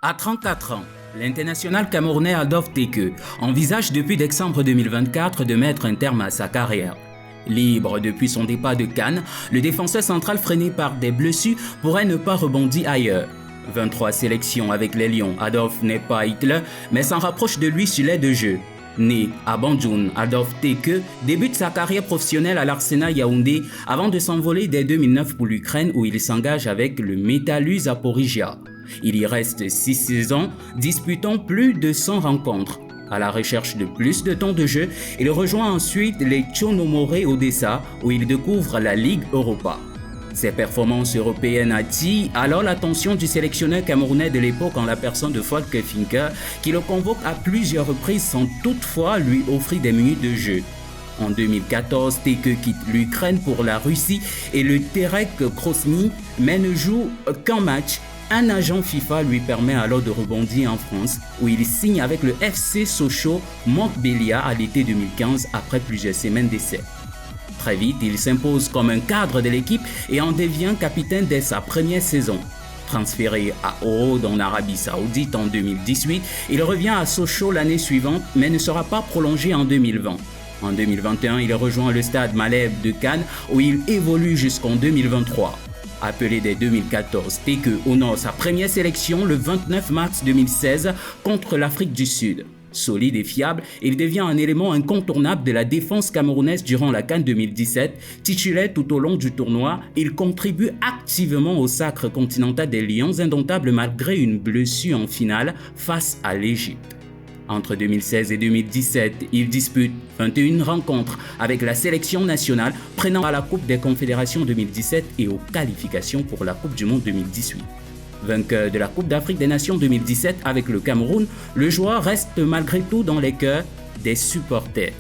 À 34 ans, l'international camerounais Adolphe Tekeu envisage depuis décembre 2024 de mettre un terme à sa carrière. Libre depuis son départ de Cannes, le défenseur central freiné par des blessures pourrait ne pas rebondir ailleurs. 23 sélections avec les Lions, Adolphe n'est pas Hitler, mais s'en rapproche de lui sur l'aide de jeu. Né à Banjul, Adolphe Tekeu débute sa carrière professionnelle à l'Arsenal Yaoundé avant de s'envoler dès 2009 pour l'Ukraine où il s'engage avec le Metalurh Zaporizhzhia. Il y reste 6 saisons, disputant plus de 100 rencontres. À la recherche de plus de temps de jeu, il rejoint ensuite les Tchernomorets Odessa où il découvre la Ligue Europa. Ses performances européennes attirent alors l'attention du sélectionneur camerounais de l'époque en la personne de Volker Finke qui le convoque à plusieurs reprises sans toutefois lui offrir des minutes de jeu. En 2014, Tekeu quitte l'Ukraine pour la Russie et le Terek Grozny, mais ne joue qu'un match. Un agent FIFA lui permet alors de rebondir en France où il signe avec le FC Sochaux Montbéliard à l'été 2015 après plusieurs semaines d'essai. Très vite, il s'impose comme un cadre de l'équipe et en devient capitaine dès sa première saison. Transféré à Oran en Arabie Saoudite en 2018, il revient à Sochaux l'année suivante mais ne sera pas prolongé en 2020. En 2021, il rejoint le stade Malherbe de Cannes où il évolue jusqu'en 2023. Appelé dès 2014, Tekeu honore sa première sélection le 29 mars 2016 contre l'Afrique du Sud. Solide et fiable, il devient un élément incontournable de la défense camerounaise durant la CAN 2017. Titulaire tout au long du tournoi, il contribue activement au sacre continental des Lions indomptables malgré une blessure en finale face à l'Égypte. Entre 2016 et 2017, il dispute 21 rencontres avec la sélection nationale, prenant à la Coupe des Confédérations 2017 et aux qualifications pour la Coupe du Monde 2018. Vainqueur de la Coupe d'Afrique des Nations 2017 avec le Cameroun, le joueur reste malgré tout dans les cœurs des supporters.